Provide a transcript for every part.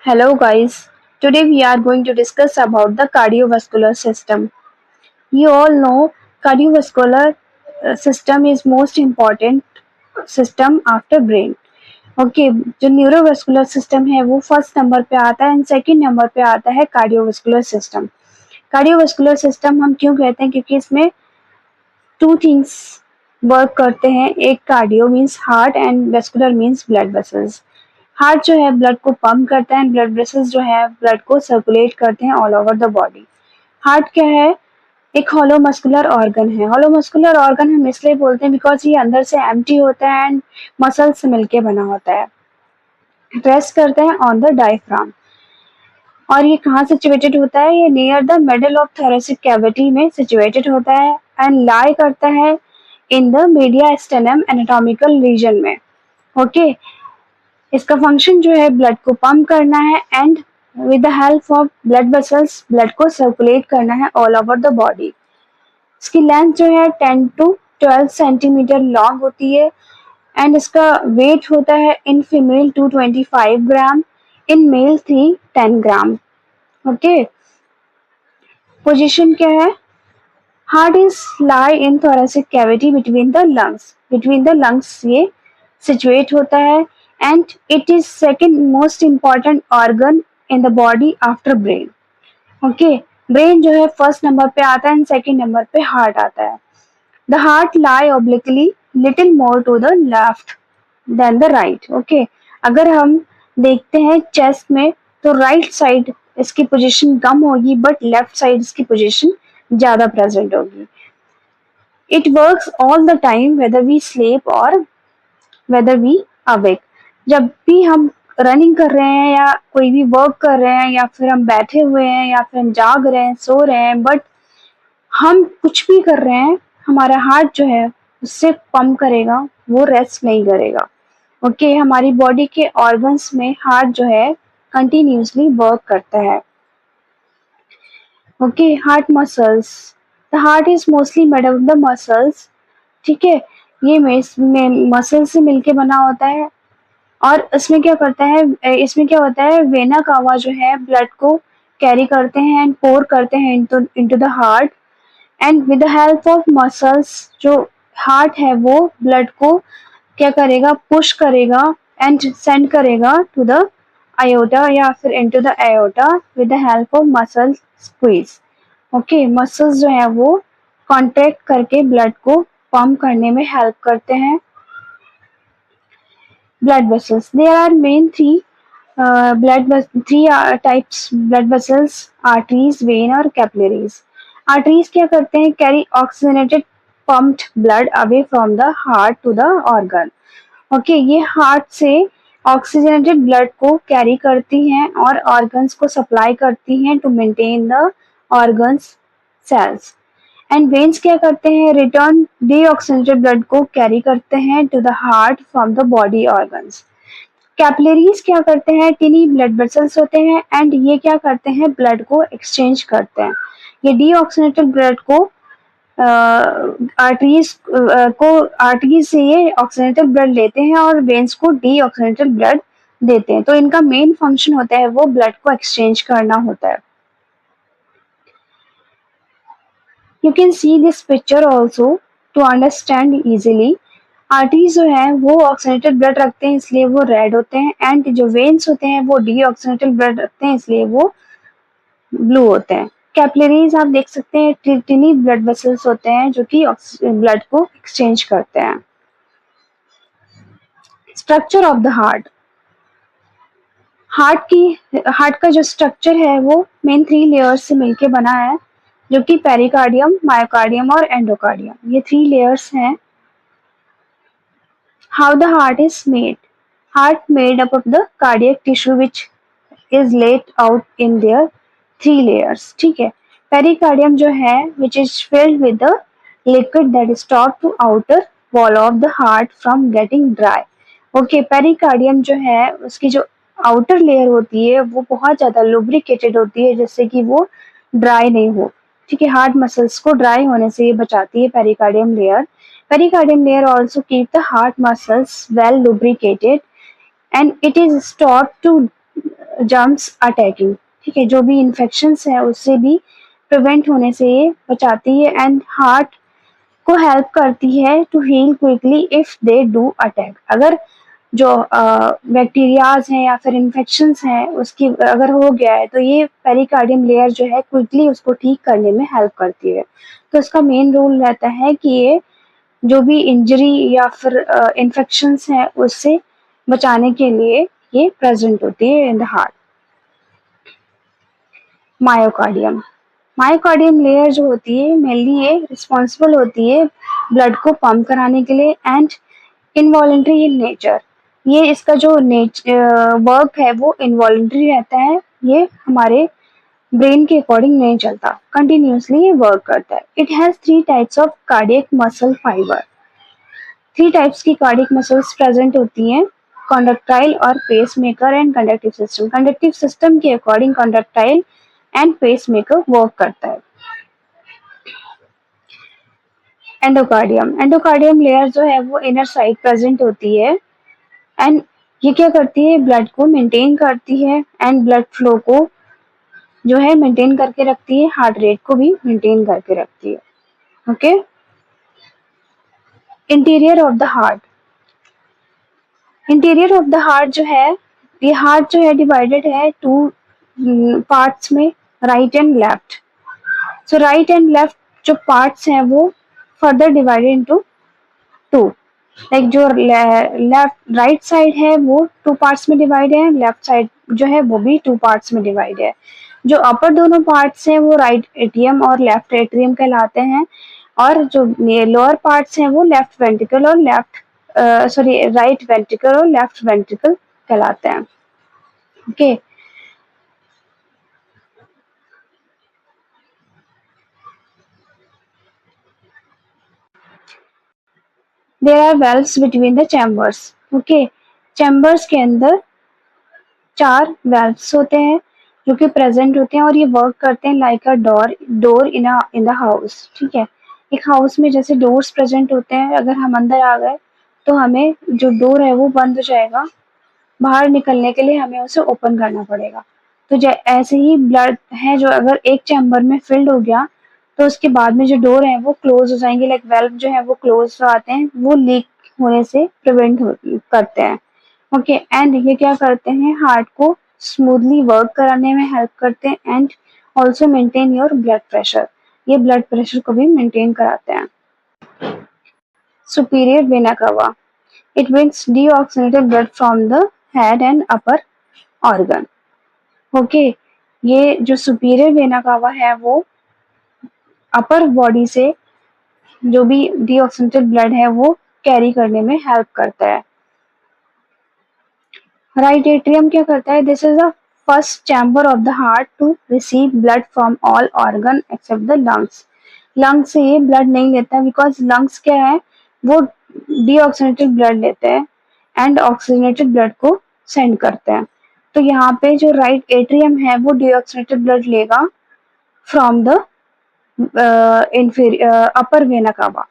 Hello guys, today we are going to discuss about the cardiovascular system. You all know cardiovascular system is most important system after brain. Okay जो neurovascular system है वो first number पे आता है and second number पे आता है cardiovascular system. Cardiovascular system हम क्यों कहते हैं क्योंकि इसमें टू थिंग्स वर्क करते हैं, एक cardio means heart and vascular means blood vessels. Heart जो है ब्लड को पंप करता है एंड ब्लड वेसल्स जो है ब्लड को सर्कुलेट करते हैं all over the body. Heart क्या है? एक हॉलो मस्कुलर ऑर्गन है। हॉलो मस्कुलर ऑर्गन हम इसलिए बोलते हैं बिकॉज ये अंदर से एम्प्टी होता है एंड मसल से मिलके बना होता है। रेस्ट करते हैं ऑन द डायफ्राम। और ये कहाँ सिचुएटेड होता है? ये near the middle of thoracic cavity में सिचुएटेड होता है एंड लाई करता है इन द मीडियास्टेनम एनाटॉमिकल रीजन में। ओके इसका फंक्शन जो है ब्लड को पंप करना है and with the help of blood vessels blood को सर्कुलेट करना है ऑल ओवर द बॉडी। इसकी लेंथ जो है 10 to 12 सेंटीमीटर लॉन्ग होती है एंड इसका वेट होता है in female 225 gram, in male 310 gram. Okay position क्या है? Heart is lie in thoracic cavity between the lungs. Between the lungs ये सिचुएट होता है and it is second most important organ in the body after brain. Okay brain जो है first number पे आता है एंड सेकेंड नंबर पे heart आता है। The heart lie obliquely little more to the left then the right. Okay अगर हम देखते हैं चेस्ट में तो राइट साइड इसकी पोजीशन कम होगी बट लेफ्ट साइड इसकी पोजीशन ज्यादा प्रेजेंट होगी। It works all the time whether we sleep और वेदर वी अवेक। जब भी हम रनिंग कर रहे हैं या कोई भी वर्क कर रहे हैं या फिर हम बैठे हुए हैं या फिर हम जाग रहे हैं, सो रहे हैं, बट हम कुछ भी कर रहे हैं, हमारा हार्ट जो है उससे पंप करेगा, वो रेस्ट नहीं करेगा। ओके हमारी बॉडी के ऑर्गन्स में हार्ट जो है कंटिन्यूसली वर्क करता है। Okay heart muscles. The heart is mostly made of the muscles. ठीक है ये मसल से मिलके बना होता है और इसमें क्या करता है, इसमें क्या होता है, वेना कावा जो है ब्लड को कैरी करते हैं एंड पोर करते हैं into the heart and with the help of muscles जो हार्ट है वो ब्लड को क्या करेगा, पुश करेगा एंड सेंड करेगा टू द आयोटा या फिर into the iota with the help of muscle squeeze. Okay muscles जो है वो कॉन्ट्रैक्ट करके ब्लड को पंप करने में हेल्प करते हैं। blood vessels, there are main three types blood vessels: arteries, vein और capillaries। arteries क्या करते हैं? carry oxygenated pumped blood away from the heart to the organ। Okay ये हार्ट से ऑक्सीजनेटेड ब्लड को कैरी करती हैं और ऑर्गन्स को सप्लाई करती हैं to maintain the organs cells. And veins क्या करते हैं? रिटर्न डीऑक्सीजनेटेड ब्लड को कैरी करते हैं to the heart from the body organs. Capillaries क्या करते हैं? टिनी ब्लड वेसल्स होते हैं एंड ये क्या करते हैं? ब्लड को एक्सचेंज करते हैं। ये डीऑक्सीजनेटेड ब्लड को आर्टरीज से ये ऑक्सीजनेटेड ब्लड लेते हैं और वेन्स को डीऑक्सीजनेटेड ब्लड देते हैं। तो इनका मेन फंक्शन होता है वो ब्लड को एक्सचेंज करना होता है। You can see this picture also to understand easily। Arteries जो है वो ऑक्सीजनेटेड ब्लड रखते हैं इसलिए वो रेड होते हैं एंड जो वेन्स होते हैं वो डीऑक्सीजनेटेड ब्लड रखते हैं इसलिए वो ब्लू होते हैं। कैपिलरीज आप देख सकते हैं टिनी ब्लड वेसल्स होते हैं जो कि ब्लड को एक्सचेंज करते हैं। Structure of the heart. Heart का जो स्ट्रक्चर है वो मेन 3 लेयर्स से मिलके बना है जो कि पेरिकार्डियम, मायोकार्डियम और एंडोकार्डियम, ये 3 लेयर्स हैं। How the heart is made. Heart made up of the cardiac tissue which is laid out in their 3 layers. ठीक है पेरिकार्डियम जो है which is filled with the liquid that stop to outer wall of the heart from getting dry. Okay pericardium जो है उसकी जो outer layer होती है वो बहुत ज्यादा लुब्रिकेटेड होती है जिससे कि वो ड्राई नहीं हो। ठीक है हार्ट मसल्स को ड्राई होने से ये बचाती है pericardium layer. Pericardium layer also keep the heart muscles well lubricated and it is stop to germs attacking, ठीक है, जो भी इन्फेक्शंस है उससे भी प्रिवेंट होने से ये बचाती है, एंड हार्ट को हेल्प करती है to heal quickly if they do attack. अगर जो बैक्टीरियाज हैं या फिर इन्फेक्शंस हैं उसकी अगर हो गया है तो ये पेरिकार्डियम लेयर जो है क्विकली उसको ठीक करने में हेल्प करती है। तो इसका मेन रोल रहता है कि ये जो भी इंजरी या फिर इन्फेक्शंस हैं उससे बचाने के लिए ये प्रेजेंट होती है in the heart. Myocardium, myocardium layer जो होती है मेनली ये रिस्पॉन्सिबल होती है ब्लड को पंप कराने के लिए एंड इनवॉलेंट्री इन नेचर। ये इसका जो वर्क है वो इनवॉलेंट्री रहता है, ये हमारे ब्रेन के अकॉर्डिंग नहीं चलता, कंटिन्यूसली ये वर्क करता है। It has 3 types of cardiac muscle fibre. 3 types की कार्डियक मसल्स प्रेजेंट होती हैं, कंडक्टाइल और pacemaker and conductive system. Conductive system के according contractile and pacemaker work करता है। एंडोकार्डियम, एंडोकार्डियम लेयर जो है वो इनर साइड प्रेजेंट होती है एंड ये क्या करती है, ब्लड को मेंटेन करती है एंड ब्लड फ्लो को जो है मेंटेन करके रखती है, हार्ट रेट को भी मेंटेन करके रखती है। Okay, interior of the heart, interior of the heart जो है, ये हार्ट जो है डिवाइडेड है 2 पार्ट्स में, right and left. So right and left जो पार्ट्स हैं वो फर्दर डिवाइडेड इनटू 2। लाइक जो लेफ्ट राइट साइड है वो 2 पार्ट्स में डिवाइड है, लेफ्ट साइड जो है वो भी 2 पार्ट्स में डिवाइड है। जो अपर दोनों पार्ट्स हैं वो राइट एट्रियम और लेफ्ट एट्रियम कहलाते हैं, और जो लोअर पार्ट्स हैं वो लेफ्ट वेंट्रिकल और राइट वेंट्रिकल और लेफ्ट वेंट्रिकल कहलाते हैं। Okay, there are valves between the chambers. Okay, chambers के अंदर 4 वेल्व्स होते हैं जो कि प्रेजेंट होते हैं और ये वर्क करते हैं like a door in the house. ठीक है, एक हाउस में जैसे डोर्स प्रेजेंट होते हैं, अगर हम अंदर आ गए तो हमें जो डोर है वो बंद हो जाएगा, बाहर निकलने के लिए हमें उसे ओपन करना पड़ेगा। तो ऐसे ही ब्लड है जो अगर एक चैम्बर में फिल्ड हो गया तो उसके बाद में जो डोर है वो क्लोज हो जाएंगे, लाइक वेल्व जो है वो क्लोज हो आते हैं, वो लीक होने से प्रिवेंट करते हैं। ओके, एंड ये क्या करते हैं, हार्ट को स्मूथली वर्क कराने में हेल्प करते हैं and also maintain your blood pressure, ये ब्लड प्रेशर को भी मेंटेन कराते हैं। Superior vena cava, it brings deoxygenated blood from the head and upper organ। Okay, ये जो सुपीरियर वेना cava है वो अपर बॉडी से जो भी डीऑक्सीनेटेड ब्लड है वो कैरी करने में हेल्प करता है। राइट एट्रियम क्या करता है, this is the first chamber of the heart to receive blood from all organ except the lungs. Lungs से ये ब्लड नहीं लेता बिकॉज लंग्स क्या है, वो डीऑक्सीनेटेड ब्लड लेते हैं एंड ऑक्सीजनेटेड ब्लड को सेंड करते हैं। तो यहाँ पे जो राइट एट्रियम है वो डीऑक्सीनेटेड ब्लड लेगा from the upper vena cava।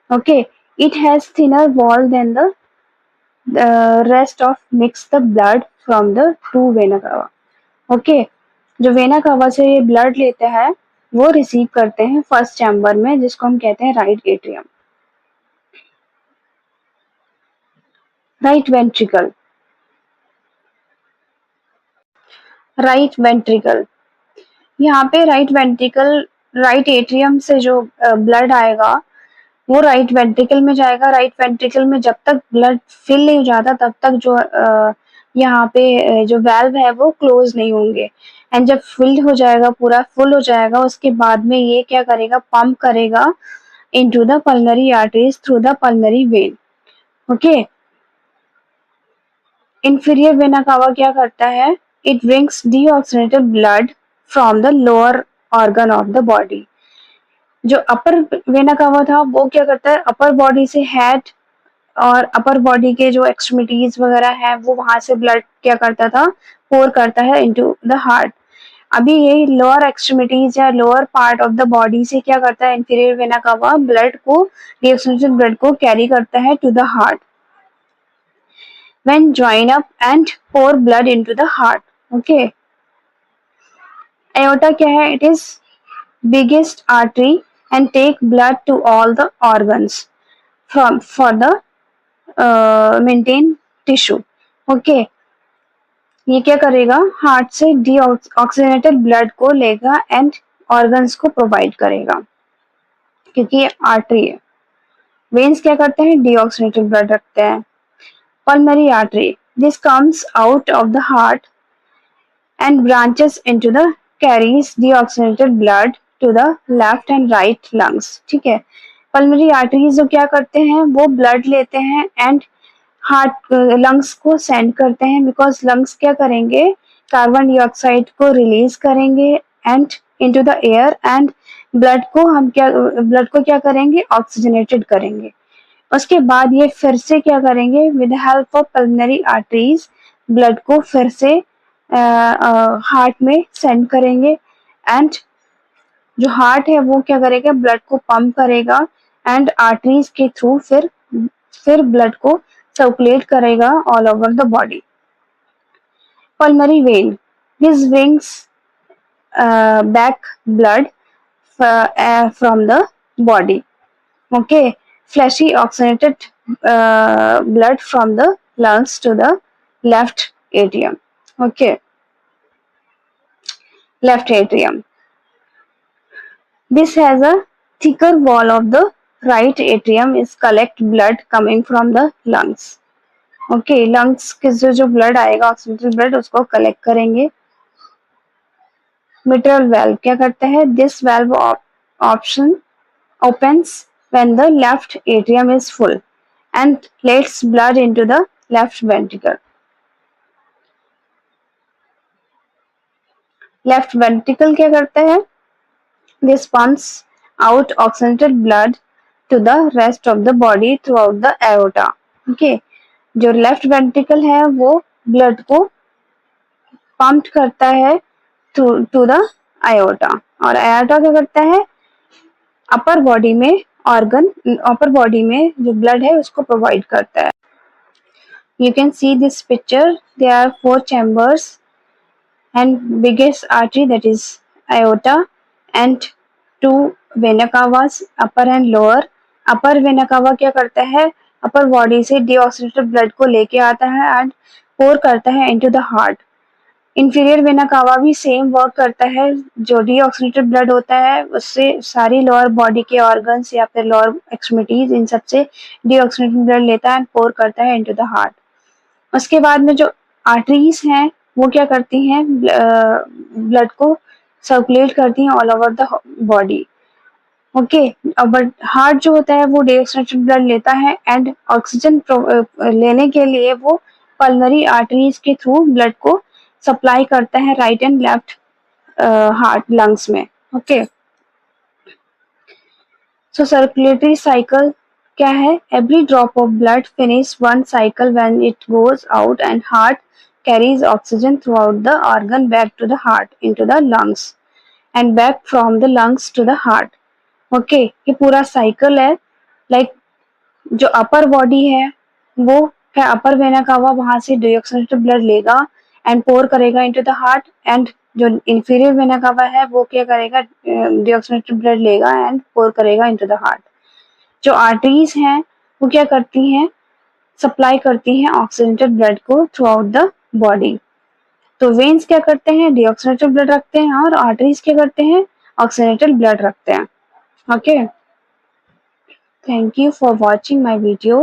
Okay, it has thinner wall than the rest of mix the blood from the two vena cava। Okay, जो वेना कावा से ये ब्लड लेते हैं वो रिसीव करते हैं फर्स्ट चैम्बर में जिसको हम कहते हैं right atrium. Right ventricle, right ventricle, यहाँ पे राइट वेंट्रिकल राइट एट्रियम से जो ब्लड आएगा वो राइट वेंट्रिकल में जाएगा। राइट वेंट्रिकल में जब तक ब्लड फिल नहीं हो जाता तब तक जो यहाँ पे जो वेल्व है वो क्लोज नहीं होंगे, एंड जब फिल हो जाएगा पूरा फुल हो जाएगा उसके बाद में ये क्या करेगा, पंप करेगा into the pulmonary arteries through the pulmonary vein. Okay, inferior vena कावा क्या करता है, it brings deoxygenated blood from the lower organ of the body. जो अपर वेना कावा था वो क्या करता है, अपर बॉडी से हेड और अपर बॉडी के जो एक्सट्रीमिटीज वगैरह है वो वहां से ब्लड क्या करता था, पोर करता है इनटू द हार्ट। अभी ये लोअर एक्सट्रीमिटीज या lower part of the body से क्या करता है, इंफीरियर वेना कावा ब्लड को डीऑक्सीनेटेड ब्लड को कैरी करता है to the heart. When join up and pour blood into the heart, okay, aorta क्या है? It is biggest artery and take blood to all the organs from for the maintain tissue. Okay, ये क्या करेगा? Heart से deoxygenated blood को लेगा and organs को provide करेगा, क्योंकि ये आर्टरी है। वेन्स क्या करते हैं? डीऑक्सीजनेटेड ब्लड रखते हैं। Pulmonary artery, this comes out of the heart and branches into the carries deoxygenated blood to the left and right lungs. ठीक है, पल्मोनरी आर्टरीज जो क्या करते हैं? वो ब्लड लेते हैं एंड हार्ट लंग्स को सेंड करते हैं, बिकॉज लंग्स क्या करेंगे? कार्बन डाइऑक्साइड को रिलीज करेंगे and into the air, and blood को क्या करेंगे? ऑक्सीजनेटेड करेंगे। उसके बाद ये फिर से क्या करेंगे? With help of pulmonary arteries blood को फिर से हार्ट में सेंड करेंगे एंड जो हार्ट है वो क्या करेगा? ब्लड को पंप करेगा एंड आर्टरीज के थ्रू फिर ब्लड को सर्कुलेट करेगा all over the body. Pulmonary vein, this brings back blood from the body. Okay, fleshy oxygenated blood from the lungs to the left atrium. Okay, left atrium. This has a thicker wall of the right atrium is collect blood coming from the lungs. Okay, lungs के जो blood आएगा oxygenated blood उसको collect करेंगे। mitral valve क्या करता है? This valve option opens when the left atrium is full and lets blood into the left ventricle. Left ventricle क्या करता है? This pumps out oxygenated blood to the rest of the body throughout the aorta. Okay, जो left ventricle है वो blood को pump करता है to the aorta, और aorta क्या करता है? अपर बॉडी में अपर बॉडी में जो ब्लड है उसको प्रोवाइड करता है। You can see this picture. There are 4 chambers and biggest artery, that is aorta, and 2 vena cavas, upper and lower. Upper vena cava क्या करता है? अपर बॉडी से डीऑक्सीजनेटेड ब्लड को लेके आता है एंड पोर करता है into the heart. Inferior vena कावा भी सेम वर्क करता है, जो डीऑक्सीजनेटेड ब्लड होता है उससे सारी लोअर बॉडी के ऑर्गन्स या फिर लोअर एक्सट्रीमिटीज इन सबसे डीऑक्सीजनेटेड ब्लड लेता है एंड पोर करता है इनटू द हार्ट। उसके बाद में जो आर्टरीज हैं वो क्या करती हैं? ब्लड को सर्कुलेट करती हैं all over the body. Okay, but heart जो होता है वो डीऑक्सीजनेटेड ब्लड लेता है एंड ऑक्सीजन लेने के लिए वो पल्मोनरी आर्टरीज के थ्रू ब्लड को सप्लाई करता है right and left heart lungs में। ओके, सो सर्कुलेटरी साइकिल क्या है? Every drop of blood finish one cycle when it goes out and heart carries oxygen throughout the organ back to the heart into the lungs and back from the lungs to the heart. Okay, ये पूरा cycle है। Like जो upper body है वो क्या? अपर vena cava वहां से deoxygenated blood लेगा एंड पोर करेगा इनटू द हार्ट, एंड जो इंफीरियर वेना कावा है वो क्या करेगा? डीऑक्सीजनेटेड ब्लड लेगा एंड पोर करेगा इनटू द हार्ट। जो आर्टरीज हैं वो क्या करती हैं? सप्लाई करती हैं ऑक्सीजनेटेड ब्लड को थ्रू आउट द बॉडी। तो वेन्स क्या करते हैं? डीऑक्सीजनेटेड ब्लड रखते हैं, और आर्टरीज क्या करते हैं? ऑक्सीजनेटेड ब्लड रखते हैं। Okay, thank you for watching my video.